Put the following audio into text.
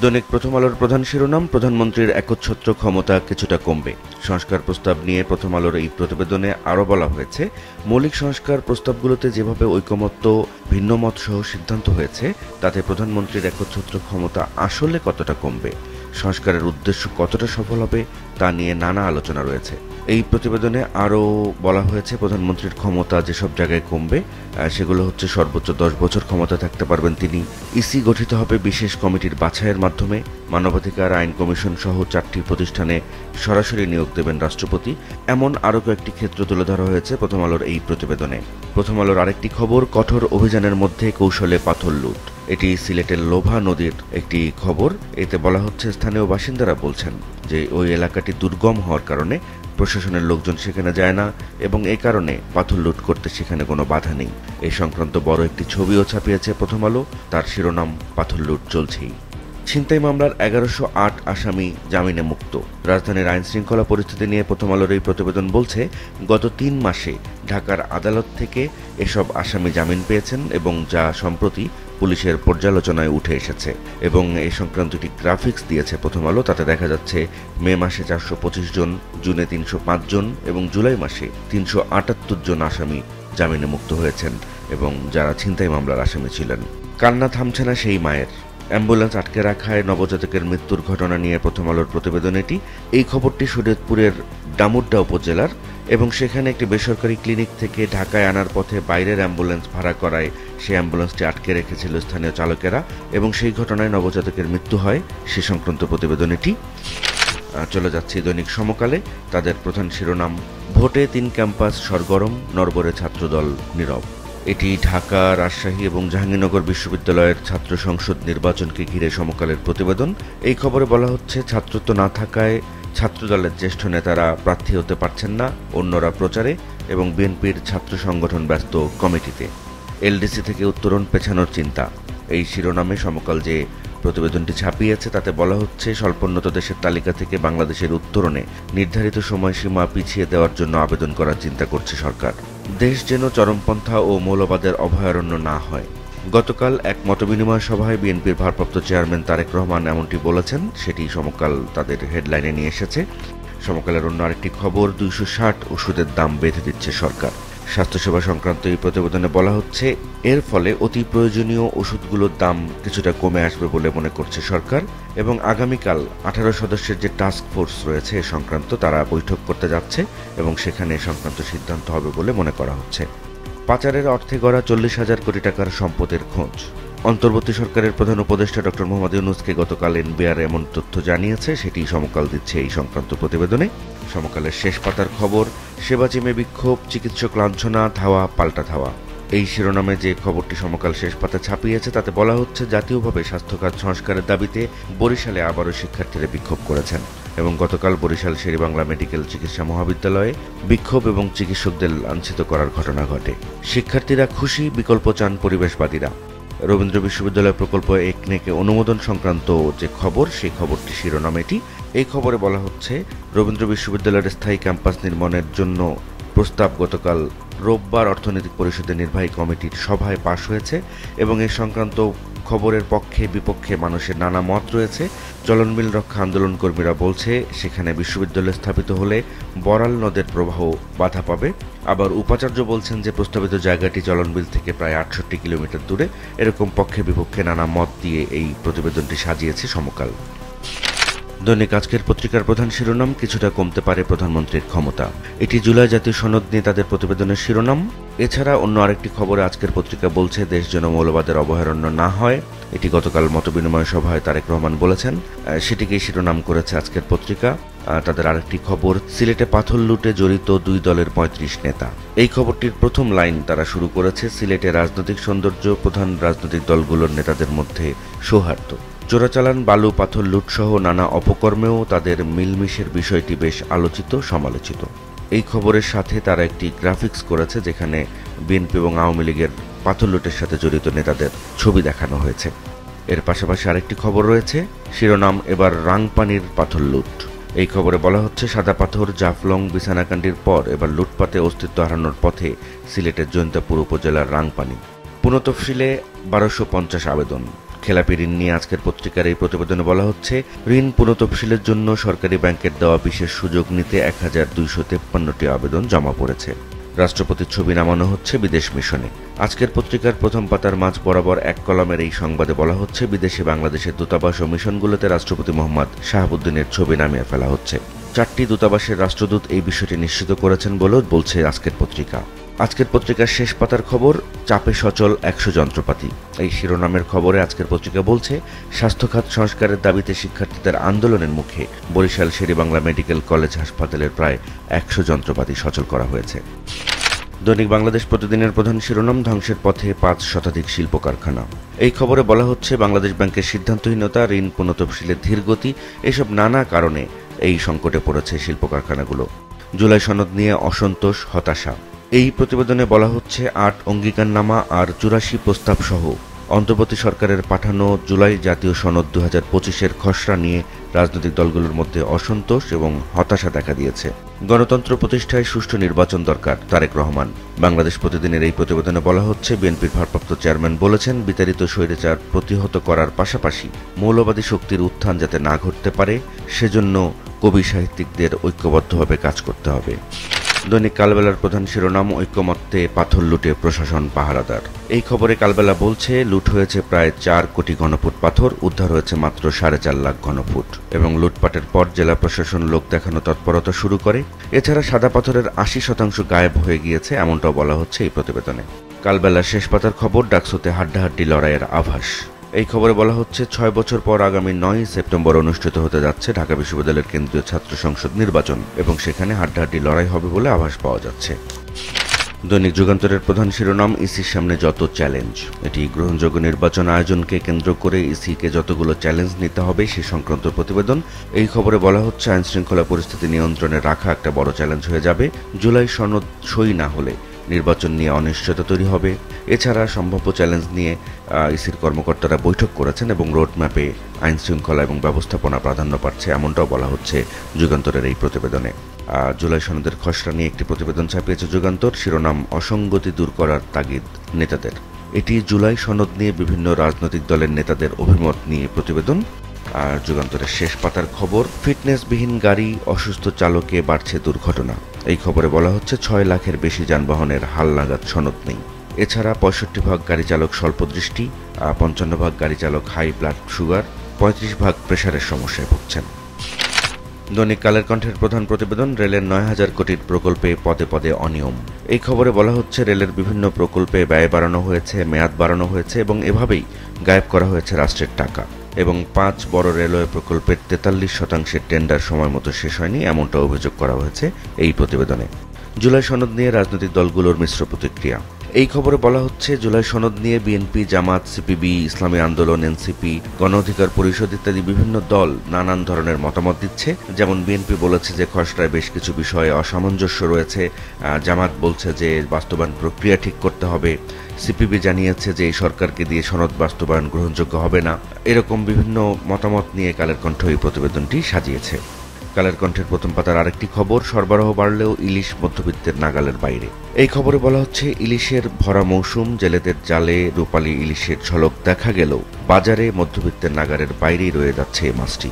দৈনিক প্রথম আলোর প্রধান শিরোনাম, প্রধানমন্ত্রীর একচ্ছত্র ক্ষমতা কিছুটা কমবে। সংস্কার প্রস্তাব নিয়ে প্রথম আলোর এই প্রতিবেদনে আরও বলা হয়েছে, মৌলিক সংস্কার প্রস্তাবগুলোতে যেভাবে ঐকমত্য, ভিন্নমত সহ সিদ্ধান্ত হয়েছে, তাতে প্রধানমন্ত্রীর একচ্ছত্র ক্ষমতা আসলে কতটা কমবে, সংস্কারের উদ্দেশ্য কতটা সফল হবে, তা নিয়ে নানা আলোচনা রয়েছে। এই প্রতিবেদনে আরও বলা হয়েছে, প্রধানমন্ত্রীর ক্ষমতা যেসব জায়গায় কমবে সেগুলো হচ্ছে সর্বোচ্চ 10 বছর ক্ষমতা থাকতে পারবেন তিনি, ইসি গঠিত হবে বিশেষ কমিটির বাছাইয়ের মাধ্যমে, মানবাধিকার আইন কমিশন সহ 4টি প্রতিষ্ঠানে সরাসরি নিয়োগ দেবেন রাষ্ট্রপতি, এমন আরও কয়েকটি ক্ষেত্র তুলে ধরা হয়েছে প্রথম আলোর এই প্রতিবেদনে। প্রথম আলোর আরেকটি খবর, কঠোর অভিযানের মধ্যে কৌশলে পাথর লুট। এটি সিলেটের লোভা নদীর একটি খবর। এতে বলা হচ্ছে, স্থানীয় বাসিন্দারা বলছেন যে ওই এলাকাটি দুর্গম হওয়ার কারণে প্রশাসনের লোকজন সেখানে যায় না এবং এই কারণে পাথর লুট করতে সেখানে কোনো বাধা নেই। এই সংক্রান্ত বড় একটি ছবিও ছাপিয়েছে প্রথম আলো, তার শিরোনাম পাথর লুট চলছেই। ছিনতাই মামলার 1108 আসামি জামিনে মুক্ত। রাজধানীর আইন শৃঙ্খলা পরিস্থিতি নিয়ে প্রথম আলোর এই প্রতিবেদন বলছে, গত 3 মাসে ঢাকার আদালত থেকে এসব আসামি জামিন পেয়েছেন এবং যা সম্প্রতি পুলিশের পর্যালোচনায় উঠে এসেছে। এবং এই সংক্রান্ত একটি গ্রাফিক্স দিয়েছে প্রথম আলো। তাতে দেখা যাচ্ছে মে মাসে 425 জন, জুনে 305 জন এবং জুলাই মাসে 378 জন আসামি জামিনে মুক্ত হয়েছেন এবং যারা ছিনতাই মামলার আসামি ছিলেন। কান্না থামছে না সেই মায়ের। অ্যাম্বুলেন্স আটকে রাখায় নবজাতকের মৃত্যুর ঘটনা নিয়ে প্রথম আলোর প্রতিবেদন এটি। এই খবরটি শরীয়তপুরের ডামুড্ডা উপজেলার এবং সেখানে একটি বেসরকারি ক্লিনিক থেকে ঢাকায় আনার পথে বাইরের অ্যাম্বুলেন্স ভাড়া করায় সেই অ্যাম্বুলেন্সটি আটকে রেখেছিল স্থানীয় চালকেরা এবং সেই ঘটনায় নবজাতকের মৃত্যু হয়। সে সংক্রান্ত প্রতিবেদন এটি। চলে যাচ্ছে দৈনিক সমকালে। তাদের প্রধান শিরোনাম, ভোটে 3 ক্যাম্পাস সরগরম, নড়বড়ে ছাত্রদল নীরব। এটি ঢাকা, রাজশাহী এবং জাহাঙ্গীরনগর বিশ্ববিদ্যালয়ের ছাত্র সংসদ নির্বাচনকে ঘিরে সমকালের প্রতিবেদন। এই খবরে বলা হচ্ছে, ছাত্রত্ব না থাকায় ছাত্রদলের জ্যেষ্ঠ নেতারা প্রার্থী হতে পারছেন না, অন্যরা প্রচারে এবং বিএনপির ছাত্র সংগঠন ব্যস্ত কমিটিতে। এলডিসি থেকে উত্তরণ পেছানোর চিন্তা। এই শিরোনামে সমকাল যে প্রতিবেদনটি ছাপিয়েছে তাতে বলা হচ্ছে, স্বল্পোন্নত দেশের তালিকা থেকে বাংলাদেশের উত্তরণে নির্ধারিত সময়সীমা পিছিয়ে দেওয়ার জন্য আবেদন করার চিন্তা করছে সরকার। দেশ যেন চরমপন্থা ও মৌলবাদের অভয়ারণ্য না হয়। গতকাল এক মতবিনিময় সভায় বিএনপির ভারপ্রাপ্ত চেয়ারম্যান তারেক রহমান এমনটি বলেছেন, সেটি সমকাল তাদের হেডলাইনে নিয়ে এসেছে। সমকালের অন্য আরেকটি খবর, 260 ওষুধের দাম বেঁধে দিচ্ছে সরকার। স্বাস্থ্যসেবা সংক্রান্ত এই প্রতিবেদনে বলা হচ্ছে, এর ফলে অতি প্রয়োজনীয় ওষুধগুলোর দাম কিছুটা কমে আসবে বলে মনে করছে সরকার এবং আগামীকাল 18 সদস্যের যে টাস্ক ফোর্স রয়েছে এ সংক্রান্ত তারা বৈঠক করতে যাচ্ছে এবং সেখানে এ সংক্রান্ত সিদ্ধান্ত হবে বলে মনে করা হচ্ছে। পাচারের অর্থে গড়া 40,000 কোটি টাকার সম্পদের খোঁজ। অন্তর্বর্তী সরকারের প্রধান উপদেষ্টা ডক্টর মোহাম্মদ ইউনূসকে গতকাল এনবিআর এমন তথ্য জানিয়েছে, সেটি সমকাল দিচ্ছে এই সংক্রান্ত প্রতিবেদনে। সমকালের শেষ পাতার খবর, সেবা চিমে বিক্ষোভ, চিকিৎসক লাঞ্ছনা, ধাওয়া পাল্টা ধাওয়া। এই শিরোনামে যে খবরটি সমকাল শেষ পাতা ছাপিয়েছে তাতে বলা হচ্ছে, জাতীয়ভাবে স্বাস্থ্যখাত সংস্কারের দাবিতে বরিশালে আবারও শিক্ষার্থীরা বিক্ষোভ করেছেন এবং গতকাল বরিশাল শেরেবাংলা মেডিকেল চিকিৎসা মহাবিদ্যালয়ে বিক্ষোভ এবং চিকিৎসকদের লাঞ্ছিত করার ঘটনা ঘটে। শিক্ষার্থীরা খুশি, বিকল্প চান পরিবেশবাদীরা। রবীন্দ্র বিশ্ববিদ্যালয় প্রকল্প একনেকে অনুমোদন সংক্রান্ত যে খবর, সেই খবরটি শিরোনাম এটি। এই খবরে বলা হচ্ছে, রবীন্দ্র বিশ্ববিদ্যালয়ের স্থায়ী ক্যাম্পাস নির্মাণের জন্য প্রস্তাব গতকাল রোববার অর্থনৈতিক পরিষদের নির্বাহী কমিটির সভায় পাশ হয়েছে এবং এই সংক্রান্ত খবরের পক্ষে বিপক্ষে মানুষের নানা মত রয়েছে। চলনবিল রক্ষা আন্দোলন কর্মীরা বলছে, সেখানে বিশ্ববিদ্যালয় স্থাপিত হলে বড়াল নদের প্রবাহ বাধা পাবে। আবার উপাচার্য বলছেন যে প্রস্তাবিত জায়গাটি চলনবিল থেকে প্রায় 68 কিলোমিটার দূরে। এরকম পক্ষে বিপক্ষে নানা মত দিয়ে এই প্রতিবেদনটি সাজিয়েছে সমকাল। দৈনিক আজকের পত্রিকার প্রধান শিরোনাম, কিছুটা কমতে পারে প্রধানমন্ত্রীর ক্ষমতা। এটি জুলাই জাতীয় সনদ নিয়ে তাদের প্রতিবেদনের শিরোনাম। এছাড়া অন্য আরেকটি খবরে আজকের পত্রিকা বলছে, দেশ যেন মৌলবাদের অভয়ারণ্য না হয়। এটি গতকাল মতবিনিময় সভায় তারেক রহমান বলেছেন, সেটিকেই শিরোনাম করেছে আজকের পত্রিকা। তাদের আরেকটি খবর, সিলেটে পাথর লুটে জড়িত 2 দলের 35 নেতা। এই খবরটির প্রথম লাইন তারা শুরু করেছে, সিলেটে রাজনৈতিক সৌন্দর্য, প্রধান রাজনৈতিক দলগুলোর নেতাদের মধ্যে সৌহার্দ্য। চোরাচালান, বালু, পাথর লুটসহ নানা অপকর্মেও তাদের মিলমিশের বিষয়টি বেশ আলোচিত সমালোচিত। এই খবরের সাথে তারা একটি গ্রাফিক্স করেছে যেখানে বিএনপি এবং আওয়ামী লীগের পাথর লুটের সাথে জড়িত নেতাদের ছবি দেখানো হয়েছে। এর পাশাপাশি আরেকটি খবর রয়েছে, শিরোনাম, এবার রাংপানির পাথর লুট। এই খবরে বলা হচ্ছে, সাদা পাথর, জাফলং, বিছানাকান্ডির পর এবার লুটপাতে অস্তিত্ব হারানোর পথে সিলেটের জৈন্তাপুর উপজেলার রাংপানি। পুনঃতফসিলে 1250 আবেদন। খেলাপি ঋণ নিয়ে আজকের পত্রিকার এই প্রতিবেদনে বলা হচ্ছে, ঋণ পুনঃতফসিলের জন্য সরকারি ব্যাংকের দেওয়া বিশেষ সুযোগ নিতে 1253টি আবেদন জমা পড়েছে। রাষ্ট্রপতির ছবি নামানো হচ্ছে বিদেশ মিশনে। আজকের পত্রিকার প্রথম পাতার মাঝ বরাবর এক কলামের এই সংবাদে বলা হচ্ছে, বিদেশে বাংলাদেশের দূতাবাস ও মিশনগুলোতে রাষ্ট্রপতি মোহাম্মদ শাহাবুদ্দিনের ছবি নামিয়ে ফেলা হচ্ছে। 4টি দূতাবাসের রাষ্ট্রদূত এই বিষয়টি নিশ্চিত করেছেন বলেও বলছে আজকের পত্রিকা। আজকের পত্রিকার শেষ পাতার খবর, চাপে সচল 100 যন্ত্রপাতি। এই শিরোনামের খবরে আজকের পত্রিকা বলছে, স্বাস্থ্যখাত সংস্কারের দাবিতে শিক্ষার্থীদের আন্দোলনের মুখে বরিশাল শেরেবাংলা মেডিকেল কলেজ হাসপাতালের প্রায় 100 যন্ত্রপাতি সচল করা হয়েছে। দৈনিক বাংলাদেশ প্রতিদিনের প্রধান শিরোনাম, ধ্বংসের পথে 5 শতাধিক শিল্প কারখানা। এই খবরে বলা হচ্ছে, বাংলাদেশ ব্যাংকের সিদ্ধান্তহীনতা, ঋণ পুনঃতফসিলের ধীরগতি, এসব নানা কারণে এই সংকটে পড়েছে শিল্প কারখানাগুলো। জুলাই সনদ নিয়ে অসন্তোষ, হতাশা। এই প্রতিবেদনে বলা হচ্ছে, 8 অঙ্গীকারনামা আর 84 প্রস্তাব সহ অন্তর্বর্তী সরকারের পাঠানো জুলাই জাতীয় সনদ 2025-এর খসড়া নিয়ে রাজনৈতিক দলগুলোর মধ্যে অসন্তোষ এবং হতাশা দেখা দিয়েছে। গণতন্ত্র প্রতিষ্ঠায় সুষ্ঠু নির্বাচন দরকার, তারেক রহমান। বাংলাদেশ প্রতিদিনের এই প্রতিবেদনে বলা হচ্ছে, বিএনপির ভারপ্রাপ্ত চেয়ারম্যান বলেছেন, বিতাড়িত স্বৈরাচার প্রতিহত করার পাশাপাশি মৌলবাদী শক্তির উত্থান যাতে না ঘটতে পারে সেজন্য কবি সাহিত্যিকদের ঐক্যবদ্ধভাবে কাজ করতে হবে। দৈনিক কালবেলার প্রধান শিরোনাম, ঐকমত্যে পাথর লুটে প্রশাসন পাহারাদার। এই খবরে কালবেলা বলছে, লুট হয়েছে প্রায় 4 কোটি ঘনফুট পাথর, উদ্ধার হয়েছে মাত্র 4.5 লাখ ঘনফুট। এবং লুটপাটের পর জেলা প্রশাসন লোক দেখানো তৎপরতা শুরু করে। এছাড়া সাদা পাথরের 80% গায়েব হয়ে গিয়েছে, এমনটাও বলা হচ্ছে এই প্রতিবেদনে। কালবেলার শেষ পাতার খবর, ডাকসুতে হাড্ডাহাড্ডি লড়াইয়ের আভাস। এই খবরে বলা হচ্ছে, 6 বছর পর আগামী 9 সেপ্টেম্বর অনুষ্ঠিত হতে যাচ্ছে ঢাকা বিশ্ববিদ্যালয়ের কেন্দ্রীয় ছাত্র সংসদ নির্বাচন এবং সেখানে হাড্ডাহাড্ডি লড়াই হবে বলে আভাস পাওয়া যাচ্ছে। দৈনিক যুগান্তরের প্রধান শিরোনাম, ইসির সামনে যত চ্যালেঞ্জ। এটি গ্রহণযোগ্য নির্বাচন আয়োজনকে কেন্দ্র করে ইসিকে যতগুলো চ্যালেঞ্জ নিতে হবে সে সংক্রান্ত প্রতিবেদন। এই খবরে বলা হচ্ছে, আইন শৃঙ্খলা পরিস্থিতি নিয়ন্ত্রণে রাখা একটা বড় চ্যালেঞ্জ হয়ে যাবে। জুলাই সনদ সই না হলে নির্বাচন নিয়ে অনিশ্চয়তা তৈরি হবে। এছাড়া সম্ভাব্য চ্যালেঞ্জ নিয়ে ইসির কর্মকর্তারা বৈঠক করেছেন এবং রোডম্যাপে আইন শৃঙ্খলা এবং ব্যবস্থাপনা প্রাধান্য পাচ্ছে, এমনটাও বলা হচ্ছে যুগান্তরের এই প্রতিবেদনে। জুলাই সনদের খসড়া নিয়ে একটি প্রতিবেদন ছাপিয়েছে যুগান্তর, শিরোনাম, অসঙ্গতি দূর করার তাগিদ নেতাদের। এটি জুলাই সনদ নিয়ে বিভিন্ন রাজনৈতিক দলের নেতাদের অভিমত নিয়ে প্রতিবেদন। আর যুগান্তরের শেষ পাতার খবর, ফিটনেসবিহীন গাড়ি, অসুস্থ চালকে বাড়ছে দুর্ঘটনা। এই খবরে বলা হচ্ছে, 6 লাখের বেশি যানবাহনের হালনাগাদ সনদ নেই। এছাড়া 65% গাড়ি চালক স্বল্পদৃষ্টি, 55% গাড়ি চালক হাই ব্লাড সুগার, 35% প্রেশারের সমস্যায় ভুগছেন। দৈনিক কালের কণ্ঠের প্রধান প্রতিবেদন, রেলের 9000 কোটির প্রকল্পে পদে পদে অনিয়ম। এই খবরে বলা হচ্ছে, রেলের বিভিন্ন প্রকল্পে ব্যয় বাড়ানো হয়েছে, মেয়াদ বাড়ানো হয়েছে এবং এভাবেই গায়েব করা হয়েছে রাষ্ট্রের টাকা। এবং 5 বড় রেলওয়ে প্রকল্পের 43% টেন্ডার সময় মতো শেষ হয়নি, এমনটা অভিযোগ করা হয়েছে এই প্রতিবেদনে। জুলাই সনদ নিয়ে রাজনৈতিক দলগুলোর মিশ্র প্রতিক্রিয়া। এই খবরে বলা হচ্ছে, জুলাই সনদ নিয়ে বিএনপি, জামাত, সিপিবি, ইসলামী আন্দোলন, এনসিপি, গণ অধিকার পরিষদ ইত্যাদি বিভিন্ন দল নানান ধরনের মতামত দিচ্ছে। যেমন বিএনপি বলেছে যে খসড়ায় বেশ কিছু বিষয়ে অসামঞ্জস্য রয়েছে, জামাত বলছে যে বাস্তবায়ন প্রক্রিয়া ঠিক করতে হবে, সিপিবি জানিয়েছে যে এই সরকারকে দিয়ে সনদ বাস্তবায়ন গ্রহণযোগ্য হবে না। এরকম বিভিন্ন মতামত নিয়ে কালের কণ্ঠ এই প্রতিবেদনটি সাজিয়েছে। কালের কণ্ঠের প্রথম পাতার আরেকটি খবর, সরবরাহ বাড়লেও ইলিশ মধ্যবিত্তের নাগালের বাইরে। এই খবরে বলা হচ্ছে, ইলিশের ভরা মৌসুম, জেলেদের জালে রূপালী ইলিশের ঝলক দেখা গেলেও বাজারে মধ্যবিত্তের নাগালের বাইরেই রয়ে যাচ্ছে এই মাছটি।